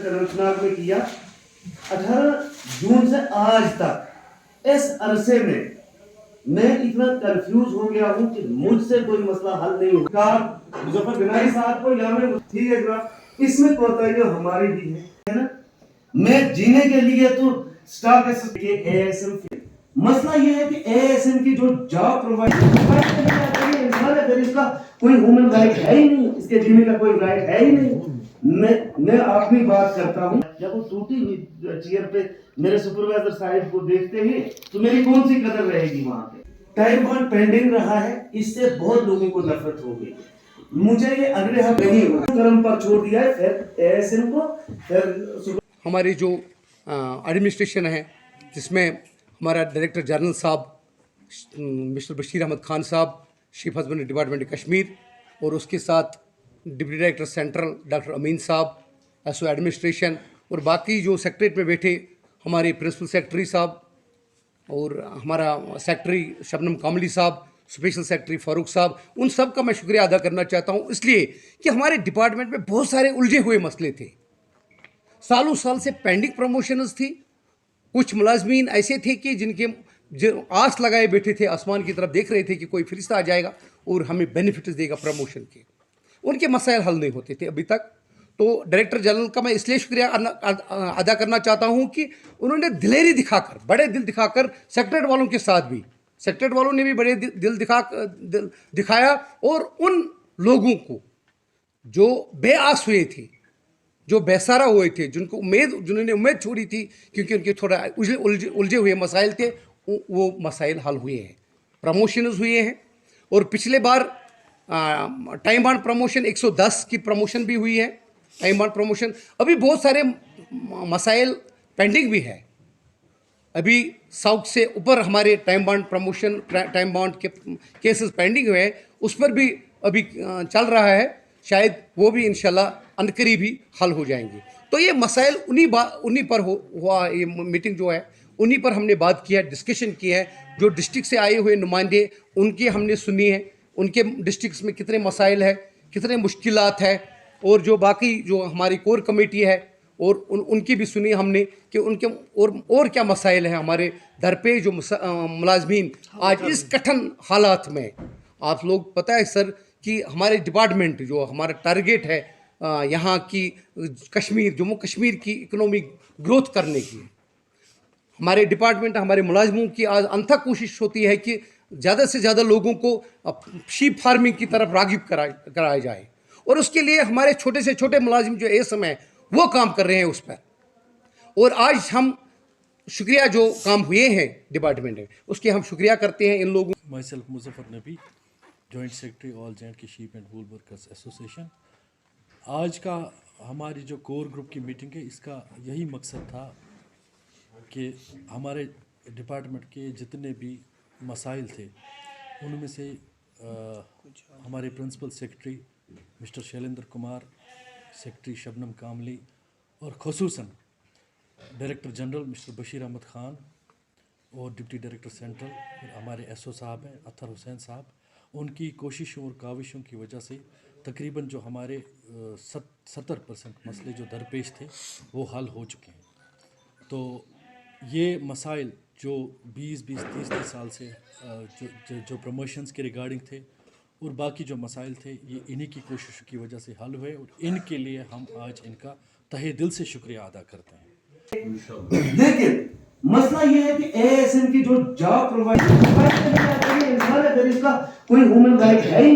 اننت ناگ میں کیا. 18 جون سے آج تک اس عرصے میں اتنا کنفیوز ہو گیا ہوں کہ مجھ سے کوئی مسئلہ حل نہیں ہوگا. مظفر بنائی صاحب کو یہاں میں ٹھیک ہے جناب, اس میں کوتاہی ہماری بھی ہے نا. میں جینے کے لیے تو اسٹاف اے ایس ایم مسئلہ یہ ہے کہ اے ایس ایم کی جو جاب پرووائڈ انسان ہے, پھر اس کا کوئی ہیومن رائٹ ہے ہی نہیں, اس کے جینے کا کوئی رائٹ ہے ہی نہیں. میں اپنی بات کرتا ہوں, جب وہ ٹوٹی ہوئی چیئر پہ میرے سپروائزر صاحب کو دیکھتے ہی تو میری کون سی قدر رہے گی وہاں پہ. ٹائم بانڈ پینڈنگ رہا ہے, اس سے بہت لوگوں کو نفرت ہو گئی. مجھے یہ اگلے ہفتے نہیں ہوا, کرم پر چھوڑ دیا ہے. پھر اے ایس ایم کو پھر ہماری جو ایڈمنسٹریشن ہے, جس میں ہمارا ڈائریکٹر جنرل صاحب مسٹر بشیر احمد خان صاحب, چیف ہسبنڈری ڈپارٹمنٹ کشمیر, اور اس کے ساتھ ڈپٹی ڈائریکٹر سینٹرل ڈاکٹر امین صاحب, ایس او ایڈمنسٹریشن, اور باقی جو سیکٹریٹ میں بیٹھے ہمارے پرنسپل سیکرٹری صاحب, اور ہمارا سیکرٹری شبنم کاملی صاحب, اسپیشل سیکرٹری فاروق صاحب, ان سب کا میں شکریہ ادا کرنا چاہتا ہوں, اس لیے کہ ہمارے ڈپارٹمنٹ میں بہت سارے الجھے ہوئے مسئلے تھے. سالوں سال سے پینڈنگ پروموشنز تھی. کچھ ملازمین ایسے تھے کہ جن کے آس لگائے بیٹھے تھے, آسمان کی طرف دیکھ رہے تھے کہ کوئی فرشتہ آ جائے گا اور ہمیں بینیفٹس دے گا پروموشن کے. ان کے مسائل حل نہیں ہوتے تھے ابھی تک. تو ڈائریکٹر جنرل کا میں اس لیے شکریہ ادا کرنا چاہتا ہوں کہ انہوں نے دلیری دکھا کر, بڑے دل دکھا کر, سیکٹریٹ والوں کے ساتھ بھی, سیکٹریٹ والوں نے بھی بڑے دل دکھایا, اور ان لوگوں کو جو بے آس ہوئے تھے, جو بے سہارا ہوئے تھے, جنہوں نے امید چھوڑی تھی کیونکہ ان کے تھوڑا الجھے ہوئے مسائل تھے, وہ مسائل حل ہوئے ہیں, پروموشنز ہوئے ہیں. اور پچھلے بار ٹائم بانڈ پروموشن 110 کی پروموشن بھی ہوئی ہے. ٹائم بانڈ پروموشن ابھی بہت سارے مسائل پینڈنگ بھی ہے. ابھی 100 سے اوپر ہمارے time bound promotion, time bound کے کیسز پینڈنگ ہوئے ہیں, اس پر بھی ابھی چل رہا ہے. شاید وہ بھی انشاءاللہ عنقریب بھی حل ہو جائیں گے. تو یہ مسائل انہی پر ہوا, یہ میٹنگ جو ہے انہی پر ہم نے بات کیا, ڈسکشن کی ہے. جو ڈسٹرکٹ سے آئے ہوئے نمائندے, ان کی ہم نے سنی ہے, ان کے ڈسٹرکٹس میں کتنے مسائل ہیں, کتنے مشکلات ہیں, اور جو باقی جو ہماری کور کمیٹی ہے اور ان کی بھی سنی ہم نے کہ ان کے اور کیا مسائل ہیں ہمارے درپیش جو ملازمین آج اس کٹھن حالات میں. آپ لوگ پتہ ہے سر کہ ہمارے ڈپارٹمنٹ جو ہمارا ٹارگیٹ ہے یہاں کی کشمیر, جموں کشمیر کی اکنامک گروتھ کرنے کی, ہمارے ڈپارٹمنٹ, ہمارے ملازموں کی آج انتھک کوشش ہوتی ہے کہ زیادہ سے زیادہ لوگوں کو شیپ فارمنگ کی طرف راغب کرایا جائے, اور اس کے لیے ہمارے چھوٹے سے چھوٹے ملازم جو اس سمے وہ کام کر رہے ہیں اس پر. اور آج ہم شکریہ جو کام ہوئے ہیں ڈپارٹمنٹ میں, اس کے ہم شکریہ کرتے ہیں ان لوگوں. My self Muzaffar Nabi, joint secretary all J and K sheep and wool workers association. آج کا ہماری جو کور گروپ کی میٹنگ ہے, اس کا یہی مقصد تھا کہ ہمارے ڈپارٹمنٹ کے جتنے بھی مسائل تھے ان میں سے ہمارے principal secretary mister Shailendra Kumar, secretary Shabnam Kamili, اور خصوصاً director general mister Bashir Ahmad Khan, اور ڈپٹی ڈائریکٹر سینٹرل ہمارے ایس او صاحب ہیں اطہر حسین صاحب, ان کی کوششوں اور کاوشوں کی وجہ سے تقریباً جو ہمارے 70% مسئلے جو درپیش تھے وہ حل ہو چکے ہیں. تو یہ مسائل جو 20-30 سال سے جو پروموشنز کے ریگارڈنگ تھے اور باقی جو مسائل تھے, یہ انہی کی کوششوں کی وجہ سے حل ہوئے, اور ان کے لیے ہم آج ان کا تہہ دل سے شکریہ ادا کرتے ہیں. لیکن مسئلہ یہ ہے کہ اے ایس ایم کی جو جاب پرووائڈ انسان ہے, پھر اس کا کوئی ہیومن رائٹ ہے ہی